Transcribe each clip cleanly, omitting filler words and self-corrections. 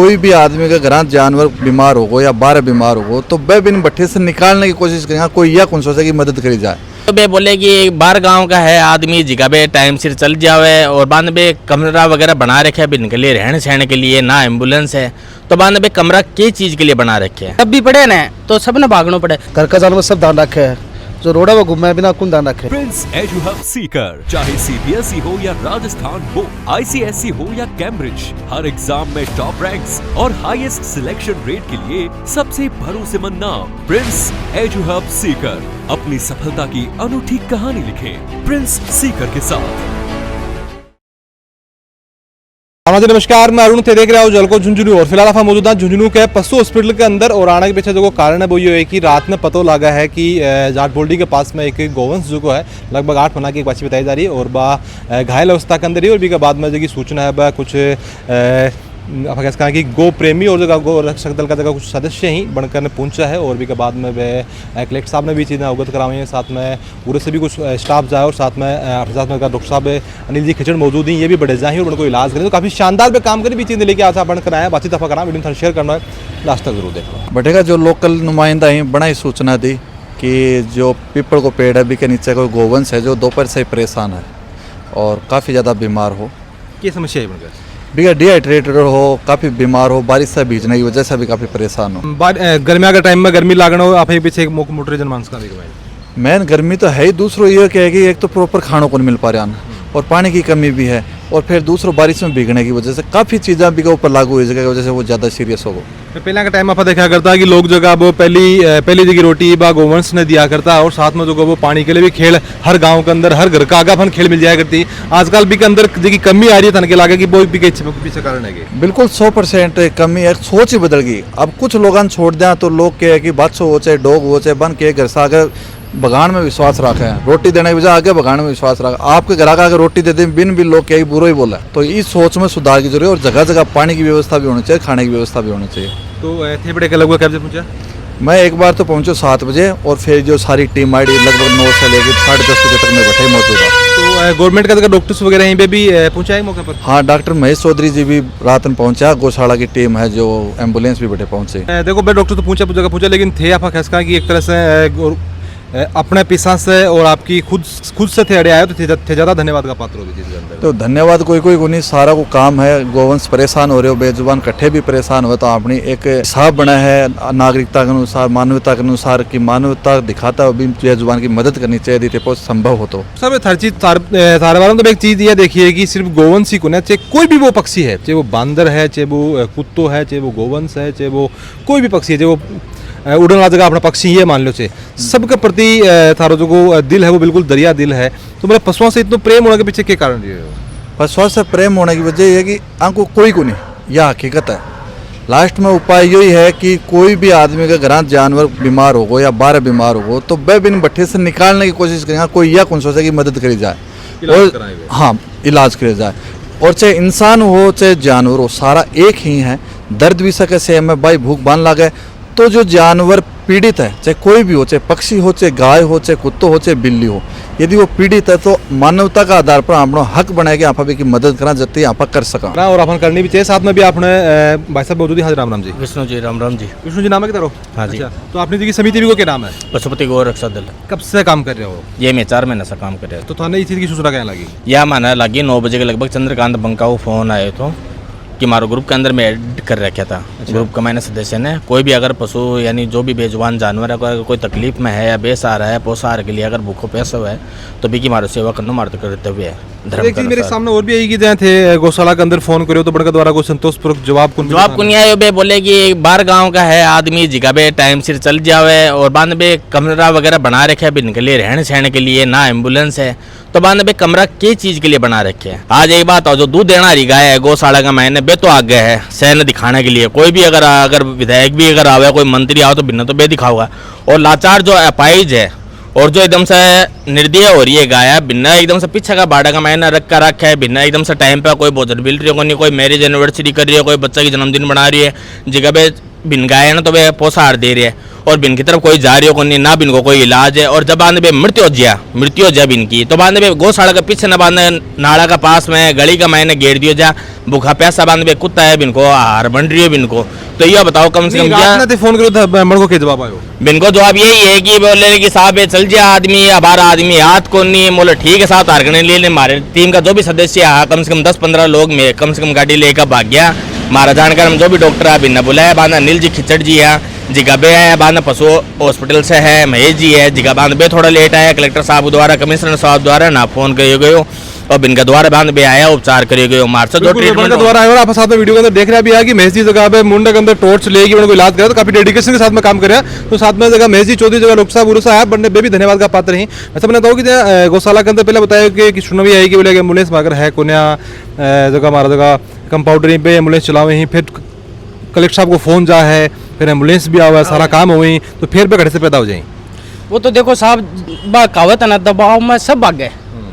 कोई भी आदमी का घर जानवर बीमार हो या बाहर बीमार हो तो वह बिन भट्ठे से निकालने की कोशिश करेगा, कोई यह कौन सोचे कि मदद करी जाए। तो बे बोले कि बाहर गांव का है आदमी जगह पे टाइम सिर चल जावे और बाद में कमरा वगैरह बना रखे है इनके लिए रहने सहने के लिए, ना एम्बुलेंस है तो बाद में कमरा किस चीज के लिए बना रखे है। तब भी पड़े ना तो सब ने भागना पड़े, घर का जानवर सब ध्यान रखे है, जो रोड़ा वो घूमे बिना कौन ध्यान रखे। प्रिंस एडू हब सीकर, चाहे सीबीएसई हो या राजस्थान हो, आईसीएसई हो या कैम्ब्रिज, हर एग्जाम में टॉप रैंक्स और हाईएस्ट सिलेक्शन रेट के लिए सबसे भरोसेमंद नाम प्रिंस एडू हब सीकर। अपनी सफलता की अनूठी कहानी लिखें प्रिंस सीकर के साथ। नमस्कार, मैं अरुण थे, देख रहा हूँ जलको झुंझुनू। और फिलहाल आप मौजूद हैं झुंझुनू के पशु हॉस्पिटल के अंदर। और आने के पीछे जो कारण है वो ये है कि रात में पता लगा है कि जाट बोल्डी के पास में एक गोवंश जो है लगभग 8 महीने की एक बच्ची बताई जा रही है और बा घायल अवस्था के अंदर ही। और भी के बाद में जो सूचना है वह कुछ आप कहें कि गो प्रेमी और जगह गो रक्षक दल का जगह कुछ सदस्य ही बनकर पहुंचा है। और भी के बाद में वह कलेक्टर साहब ने भी चीज़ें अवगत कराई हैं, साथ में पूरे से भी कुछ स्टाफ जाए और साथ में डॉक्टर साहब अनिल जी खिचड़ मौजूद ही, ये भी बड़े जाए और उनको इलाज करें। तो काफ़ी शानदार पे काम करें भी चीज़ें लेके आता बनकर आया। बातचीत दफा करा वीडियो शेयर करना है, लास्ट तक जरूर देखना। बटेगा जो लोकल नुमाइंदा ही बड़ा ही सूचना दी कि जो पीपल को पेड़ है भी के नीचे कोई गोवंश है जो दोपहर से परेशान है और काफ़ी ज़्यादा बीमार हो। क्या समस्या है बनकर बिगा डिहाइड्रेटेड हो, काफ़ी बीमार हो, बारिश से भीजने की वजह से भी काफ़ी परेशान हो। गर्मिया के टाइम में गर्मी लागना हो, आप पीछे एक मोटर जनमानस का देखो मेन गर्मी तो है ही, दूसरों ये क्या है कि एक तो प्रॉपर खानों को नहीं मिल पा रहा है और पानी की कमी भी है और फिर दूसरों बारिश में भीगने की वजह से काफ़ी चीज़ें भी ऊपर लागू हुई जगह की वजह से वो ज़्यादा सीरियस हो गए। पहले का टाइम आप देखा करता है कि लोग जगह वो पहली जगह रोटी बा गोवंश ने दिया करता है और साथ में जो वो पानी के लिए भी खेल हर गांव के अंदर हर घर का आगाफन खेल मिल जाया करती। आजकल भी के अंदर जगह कमी आ रही है, तनके लागे कि वो भी पीछे कारण है। बिल्कुल 100% कमी है, सोच ही बदल गई। अब कुछ लोग छोड़ दें तो लोग क्या है कि बादशाह हो चाहे डॉग हो चाहे बन के घर से आगे बगान में विश्वास रखे हैं, रोटी देने की वजह आगे बगान में विश्वास रखा। आपके घर आगे रोटी देते बिन भी लोग क्या बुरा ही बोला। तो इस सोच में सुधार की जरूरत है और जगह जगह पानी की व्यवस्था भी होनी चाहिए, खाने की व्यवस्था भी होनी चाहिए। तो थे बड़े लगभग कब से पहुंचा? मैं एक बार तो पहुंचा 7 बजे और फिर जो सारी टीम आई लगभग 9 से लेकर 10:30 बजे तक मैं बैठे मौजूद था। तो गवर्नमेंट का डॉक्टर्स वगैरह यहीं पे भी पहुंचा है मौके पर? हाँ, डॉक्टर महेश चौधरी जी भी रात में पहुंचा, गौशाला की टीम है जो एम्बुलेंस भी बैठे पहुंचे। देखो भाई डॉक्टर तो पहुंचा लेकिन थे आप खैसका कि एक तरह से अपने पिसा से और आपकी खुद से थे अड़े आए तो थे ज़्यादा धन्यवाद का पात्र होगी चीज़ के अंदर। तो धन्यवाद कोई नहीं, सारा को काम है। गोवंश परेशान हो रहे हो, बेजुबान कट्ठे भी परेशान हुए तो आपने एक हिसाब बना है नागरिकता के अनुसार, मानवता के अनुसार कि मानवता दिखाता हो भी बेजुबान की मदद करनी चाहिए थी संभव हो। तो सब हर चीज़ सारे बारे में तो एक चीज़ ये देखिए कि सिर्फ गोवंश ही को ना, चाहे कोई भी वो पक्षी है, चाहे वो बांदर है, चाहे वो कुत्तो है, चाहे वो गोवंश है, चाहे वो कोई भी पक्षी है, चाहे वो उड़न वाला जगह अपना पक्षी ये मान लो, से सबके प्रति थारो जो दिल है वो बिल्कुल दरिया दिल है। तो मेरा पशुओं से इतना प्रेम होने के पीछे क्या कारण है? पशुओं से प्रेम होने की वजह यह है कि आपको कोई को नहीं, यह हकीकत है। लास्ट में उपाय यही है कि कोई भी आदमी का घर जानवर बीमार हो या बाहर बीमार हो तो वह बिन भट्ठे से निकालने की कोशिश करेगा, कोई यह कौन सोचे कि मदद करी जाए और हाँ इलाज करे जाए। और चाहे इंसान हो चाहे जानवर हो, सारा एक ही है। दर्द भी सके से हमें भाई भूख बांध लगे तो जो जानवर पीड़ित है, चाहे कोई भी हो, चाहे पक्षी हो, चाहे गाय हो, चाहे कुत्तो हो, चाहे बिल्ली हो, यदि वो पीड़ित है तो मानवता का आधार पर अपना हक बनाए कि आप की मदद करना जितनी आप कर सका और अपन करनी भी चाहिए। साथ में भी आपने भाई साहब मौजूद है। राम राम जी। विष्णु जी राम राम जी। विष्णु जी नाम है किधर? हाँ जी। तो आपने जी समिति भी को क्या नाम है? पशुपति गौ रक्षा दल। कब से काम कर रहे हो? ये मैं 4 महीने से काम कर रहा। तो थाने इस चीज़ की सूचना क्या लगी? यह माना लगी 9 बजे के लगभग चंद्रकांत बंका को फोन आए तो कि मारो ग्रुप के अंदर मैं ऐड कर रखा था। ग्रुप का मैंने सदस्य ने कोई भी अगर पशु यानी जो भी बेजुबान जानवर है अगर कोई तकलीफ में है या बेसहारा है, पोषाहार के लिए अगर भूखो पैसा हुआ है तो भी की मारो सेवा करना मारते करते हुए है। एक चीज मेरे सामने और भी यही कि थे गौशाला के अंदर फोन करो तो बड़का द्वारा को संतोषपूर्वक जवाब को नहीं आयो बे बोले कि बाहर गांव का है आदमी जगह पे टाइम सिर चल जावे और बाद में कमरा वगैरह बना रखे है इनके लिए रहने सहने के लिए, ना एम्बुलेंस है तो बाद में कमरा किस चीज के लिए बना रखे है। आज एक बात हो, जो दूध देना रही गाय है गौशाला का मैंने बे तो आगे है सहन दिखाने के लिए। कोई भी अगर विधायक भी अगर आवे, कोई मंत्री आओ तो बिना तो बे दिखाओगा। और लाचार जो अपाइज है और जो एकदम से निर्दय हो रही है गाय, बिना एकदम से पीछे का बाड़ा का मैंने रख कर रखा है, बिना एकदम से टाइम पे कोई भोजन मिल रही है, कोई मैरिज एनिवर्सरी कर रही है, कोई बच्चा की जन्मदिन बना रही है, जगह पे बिन गाय ना तो वे पोषाहार दे रहे हैं और बिन की तरफ कोई जा रही हो नहीं, ना बिन को कोई इलाज है। और जब बांध पे मृत्यु हो जा बिन की, तो बांध पे गौशाला के पीछे ना बांध नाला का पास में गली का मैंने घेर दियो जा, भूखा प्यासा बांध पे कुत्ता है बिन को आहार बन रही है बिन को। तो ये बताओ कम से कम क्या फोन करो था मर को के जवाब आयो बिन को जवाब यही है कि बोले कि साहब ये चल जा आदमी, हमारा आदमी याद को नहीं। बोले ठीक है साहब, तारकने लिए हमारे टीम का जो भी सदस्य है कम से कम 10-15 लोग में कम से कम गाड़ी लेकर भाग गया। हमारा जानकर हम जो भी डॉक्टर है बिन बुलाया, बांधा अनिल जी खिचड़ जी है, जिगा बे है, बांधा पशु हॉस्पिटल से है, महेश जी है, जिगा बांध बे थोड़ा लेट आया, कलेक्टर साहब द्वारा कमिश्नर साहब द्वारा ना फोन करे गयो और बिन का द्वारा बांध बे आया, उपचार करे गयो। हमारे से जो ट्रीटमेंट द्वारा आया और आप साथ में वीडियो के अंदर देख रहे भी है कि महेश जी जगह पे मुंडा के अंदर टॉर्च लेके उनको इलाज करा, तो काफी डेडिकेशन के साथ में काम करे। तो साथ में जगह महेश जी चौधरी जगह डॉक्टर साहब उरुसा है, बनने भी धन्यवाद का पात्र रही। ऐसा मैंने बताऊँ कि गौशाला के अंदर पहले बताया कि सुनवी आई कि बोले एम्बुलेंस मागर है कोन्या जगह हमारा जगह कंपाउंडर पे एम्बुलेंस चलावे ही, फिर कलेक्टर साहब को फोन जा है, फिर एम्बुलेंस भी आवा, सारा काम हुई, तो फिर पे घड़े से पैदा हो जाए। वो तो देखो साहब कहावत है ना, दबाव में सब भाग गए,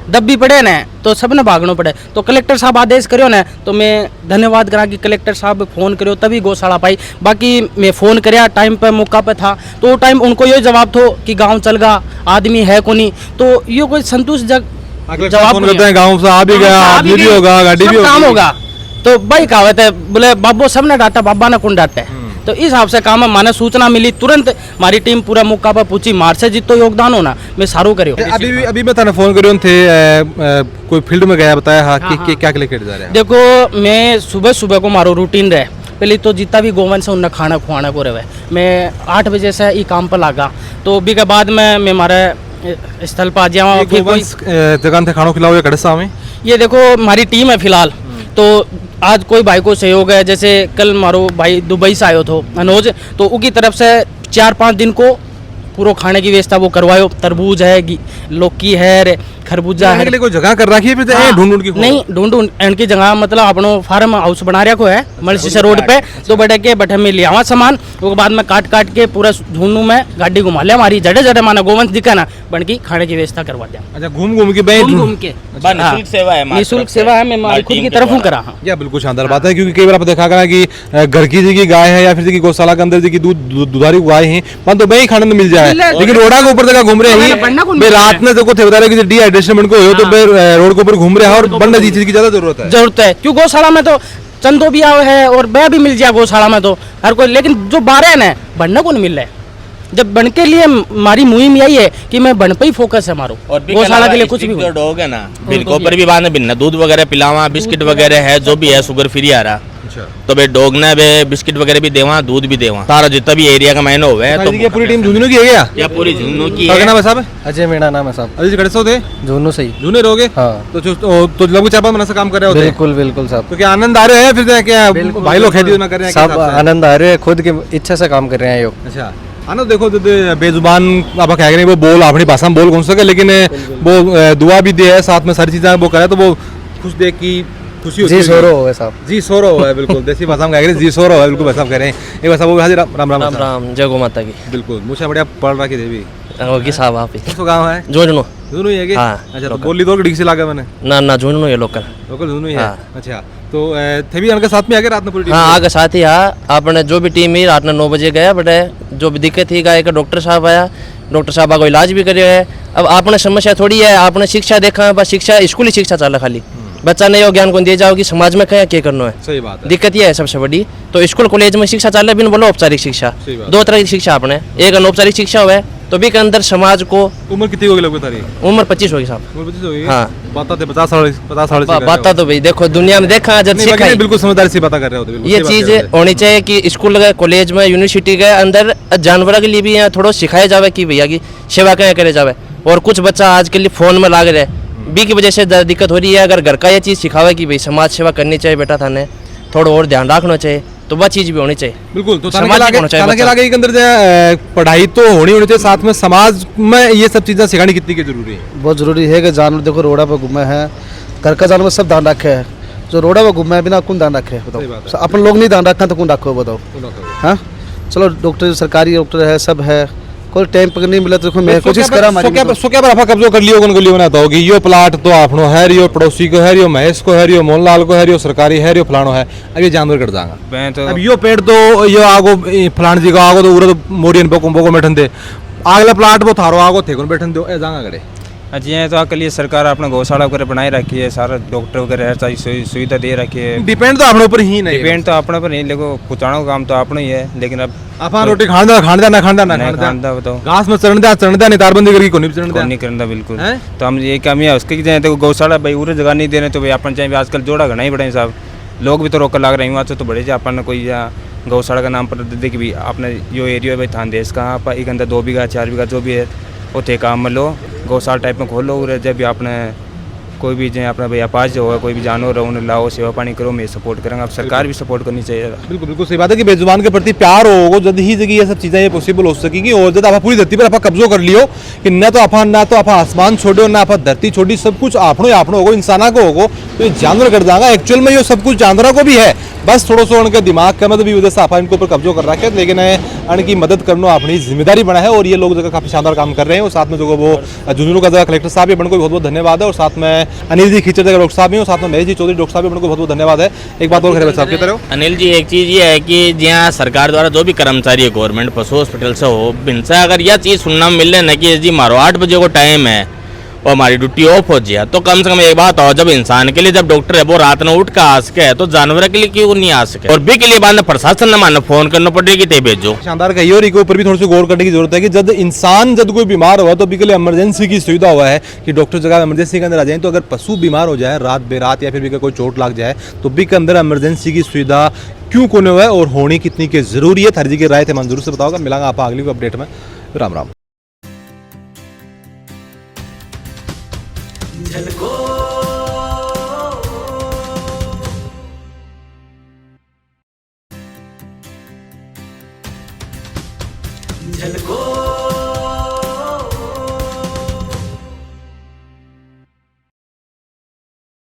दब भी पड़े ना तो सब ने भागना पड़े। तो कलेक्टर साहब आदेश करो ना, तो मैं धन्यवाद करा कि कलेक्टर साहब फोन करो तभी गौशाला पाई। बाकी मैं फोन कराया टाइम पे मौका पे था, तो टाइम उनको ये जवाब थो कि गांव चल गा आदमी है को नहीं, तो ये कोई संतुष्ट जवाब करते हैं गाँव से आ भी गया, आदमी भी होगा, गाड़ी भी काम होगा। तो भाई कहावत है बोले बाबू सब ने डांटा, बाबा ने कौन डांटे। तो इस हिसाब से काम है, माने सूचना मिली तुरंत हमारी टीम पूरा मौका पर पूछी, मार से जितो योगदान होना मैं सारू करियो। अभी मैं थाने फोन करियो थे कोई फील्ड में गया, बताया हाँ कि क्या लेकर जा रहे हैं। देखो मैं सुबह को मारो रूटीन रहे, पहले तो जितना भी गोवन से उन्हें खाना खुआना को रहे, मैं 8 बजे से ई काम पर लगा, तो अभी के बाद में हमारे स्थल पर आ जाऊँ। जगह थे खाना खिलाओ या कड़सा में, ये देखो हमारी टीम है फिलहाल, तो आज कोई भाई को सहयोग है, जैसे कल मारो भाई दुबई से आयो थो अनोज, तो उनकी तरफ से 4-5 दिन को पूरा खाने की व्यवस्था वो करवायो। तरबूज है, लौकी है, खरबूजा है, कोई जगह कर रखी है फिर ढूंढ की नहीं ढूंढ इनकी जगह मतलब अपनो फार्म हाउस बना रखो है मलसीसा रोड पे, तो बटे में लिया सामान, उसके बाद में काट के पूरा ढूंढू में गाड़ी घुमा लिया, हमारी जड़े माना गोवंश दिखा ना बन की खाने की व्यवस्था करवा दिया। अच्छा घूम के निःशुल्क सेवा है, निःशुल्क सेवा है, मैं हमारी खुद की तरफ हूँ करा। या बिल्कुल शानदार बात है, क्योंकि कई बार आप देखा करा कि घर की जी की गाय है या फिर जी गौशाला के अंदर जी की दुधारी गाय है, तो वही खाने में मिल जाए, लेकिन रोडा के ऊपर जगह घूम रहे हैं रात में देखो थे बता रहे कि डिहाइड्रेशन को हो, तो रोड के ऊपर घूम रहे हैं और बनने की चीज की ज्यादा जरूरत है। क्यों गौशाला में तो चंदो भी आवे है और वह भी मिल जाए गौशाला में तो हर कोई, लेकिन जो बारह है ना बनने को नहीं मिल रहा है। जब बन के लिए हमारी मुहिम यही है कि मैं बन पे ही फोकस है हमारो, गौशाला के लिए कुछ भी जो डॉग है ना बिनको पर भी बांधे बिन दूध वगैरह पिलावा, बिस्किट वगैरह है जो भी है, शुगर फ्री आ रहा, तो भाई डॉग ने बे बिस्किट वगैरह भी देवा, दूध भी देवा, सारा जितना भी एरिया का मैंने हुआ है। तो ये पूरी टीम झुंझुनू की है क्या? या पूरी झुंझुनू की क्या नाम है साहब? अजय मेरा नाम है साहब। अजय जी कड़े थे झुंझुनू सही झुने रहोगे? हाँ। तो लगभग 4-5 महीने से काम कर रहे होते? बिल्कुल साहब। तो क्या आनंद आ रहे हैं फिर क्या भाई लोग खेती कर रहे हैं? सब आनंद आ रहे हैं, खुद की इच्छा से काम कर रहे हैं। अच्छा आनंद देखो बेजुबान आप कह रहे हैं वो बोल अपनी भाषा में बोल कौन सके, लेकिन वो दुआ भी दे है साथ में सारी चीजें वो करे, तो वो खुश देख की खुशी होती है। जी सोरो है साहब, जी सोरो है बिल्कुल देसी भाषा में कह रहे हैं, जी सोरो है बिल्कुल भाषा में कह रहे हैं। एक भाषा वो राम जय गो माता की। बिल्कुल मुझे बढ़िया पढ़ रखी देवी होगी साहब आप ही। कौन गाँव है? झुंझुनू। झुंझुनू ही है क्या? हाँ, अच्छा तो बोली तो ठीक से लगा मैंने ना झुंझुनू है लोकल झुंझुनू ही है। हाँ। अच्छा तो थे भी उनके साथ में आगे रात में पूरी टीम? हाँ आगे साथ ही आपने जो भी टीम ही रात में 9 बजे गया, बट जो भी दिक्कत थी गाय का डॉक्टर साहब आया, डॉक्टर साहब को इलाज भी करे है। अब आपने समस्या थोड़ी है, आपने शिक्षा देखा, बस शिक्षा स्कूली शिक्षा चला खाली, बच्चा ने यो ज्ञान को दिए जाओ कि समाज में क्या करना है। सही बात है। दिक्कत ये है सबसे बड़ी, तो स्कूल कॉलेज में शिक्षा चल रहा है, बोलो औपचारिक शिक्षा, 2 तरह की शिक्षा आपने, एक अनौपचारिक शिक्षा हुआ है, तो भी के अंदर समाज को उम्र कितनी होगी लगभग तारी? उम्र 25 होगी साहब। उम्र 25 होगी? हाँ। बात थे 50 साल बात तो भाई देखो दुनिया में देखा जब सीखा ही। बिल्कुल समझदारी से बात कर रहे होते, ये चीज होनी चाहिए कि स्कूल कॉलेज में यूनिवर्सिटी के अंदर जानवरों के लिए भी यहाँ थोड़ा सिखाया जावे कि भैया की सेवा क्या करे जावे। और कुछ बच्चा आज के लिए फोन में लाग रहे बी की वजह से दिक्कत हो रही है। अगर घर का ये चीज़ सिखावे कि भाई समाज सेवा करनी चाहिए बेटा, थाने थोड़ा और ध्यान रखना चाहिए, तो वह चीज़ भी होनी चाहिए। बिल्कुल तो समाज होना चाहिए, अंदर पढ़ाई तो होनी चाहिए, साथ में समाज में ये सब चीज़ें सिखानी कितनी की जरूरी है? बहुत जरूरी है कि जानवर देखो रोड़ा पर घूमे हैं, घर का जानवर सब ध्यान रखे है, जो रोड़ा पर घूमे बिना कौन ध्यान रखे बताओ? अपन लोग नहीं ध्यान रखा तो कौन रखो बताओ? हाँ चलो डॉक्टर सरकारी डॉक्टर है सब है, कोई टाइम पर नहीं मिला तो मैं कोशिश करा सो क्या पर आपा कब्जो कर लियो कौन गलियो ना तो कि यो प्लाट तो आपनो है रियो पड़ोसी को है रियो महेश को है रियो मोहनलाल को है रियो सरकारी है रियो फलानो है अब ये जानवर कट जाएगा मैं तो अब यो पेड़ तो यो आगो फलान जी को आगो तो उरे तो मोरियन बोको बैठन दे अगला प्लाट वो थारो आगो थे कौन बैठन दो ए जाएगा करे जी है तो लिए सरकार अपना गौशाला वगैरह बनाई रखी है, सारा डॉक्टर वगैरह हर चीज सुविधा दे रखी है। डिपेंड तो अपने ऊपर ही नहीं डिपेंड तो अपने पर नहीं, लेकिन पहुँचाने का काम तो अपना ही है। लेकिन अब अपन रोटी खांदा बताओ घास में चढ़ दिया नहीं तारबंदी करके कोई नहीं करना बिल्कुल। तो हम ये कमी है उसके जाए तो गौशाला भाई उरे जगह नहीं देने तो भाई अपन चाहिए आजकल जोड़ा घना ही बड़े साहब लोग भी तो रोक लग रहे हैं वहाँ से तो बड़े जा अपन कोई गौशाला का नाम पर दे कि भाई अपने जो एरिया है भाई थान देश कहाँ पर एक अंदर 2 बीघा 4 बीघा जो भी है उतने काम में लो गौशाला टाइप में खोलो जब भी आपने कोई भी जो अपना भैया पास जो है कोई भी जानवर हो उन्हें लाओ सेवा पानी करो मैं सपोर्ट करेंगे। अब सरकार भी सपोर्ट करनी चाहिए। बिल्कुल बिल्कुल सही बात है कि बेजुबान के प्रति प्यार होगा जल्द ही जगह ये सब चीज़ें ये पॉसिबल हो सकेगी। और जब आप पूरी धरती पर आप कब्जो कर लियो कि न तो आप आसमान छोड़ो ना आप धरती छोड़ी सब कुछ आपनो होगो इंसाना को होगो तो ये जानवर कर जाएगा। एक्चुअल में ये सब कुछ जानवरों को भी है, बस थोड़ा सा उनके दिमाग का मतलब वजह से आप इनके ऊपर कब्जो कर रखे, लेकिन उनकी मदद करना अपनी जिम्मेदारी बना है। और ये लोग जगह काफ़ी शानदार काम कर रहे हैं। और साथ में जो वो झुंझुनू का जगह कलेक्टर साहब है बन को बहुत बहुत धन्यवाद है। और साथ में अनिल जी खींचर जगह डॉक्टर साहब हैं और साथ में महेश जी चौधरी डॉक्टर साहब बन को बहुत बहुत धन्यवाद है। एक बात और खरे साहब की तरह अनिल जी एक चीज़ ये है कि जहाँ सरकार द्वारा जो भी कर्मचारी है गवर्नमेंट पशु हॉस्पिटल से हो इनसे अगर यह चीज़ सुनना मिल रहा है ना कि जी मारो 8 बजे को टाइम है और हमारी ड्यूटी ऑफ हो जाए तो कम से कम एक बात हो जब इंसान के लिए जब डॉक्टर है वो रात में उठ कर आ सके तो जानवर के लिए क्यों नहीं आ सके। और भी के लिए बाद प्रशासन ने मानो फोन करना पड़ेगी ते भेजो। शानदार कही और इसके ऊपर भी थोड़ी सी गौर करने की जरूरत है कि जब इंसान जब कोई बीमार हुआ तो अभी के लिए इमरजेंसी की सुविधा हुआ है कि डॉक्टर जगह इमरजेंसी के अंदर आ जाए। तो अगर पशु बीमार हो जाए रात बेरात या फिर भी कोई चोट लग जाए तो भी के अंदर इमरजेंसी की सुविधा क्यों कोने हुआ है और होनी कितनी की जरूरी है। हर जी की राय थे मंजूर से बताओगे। मिलांगा आप अगली अपडेट में। राम राम। झलको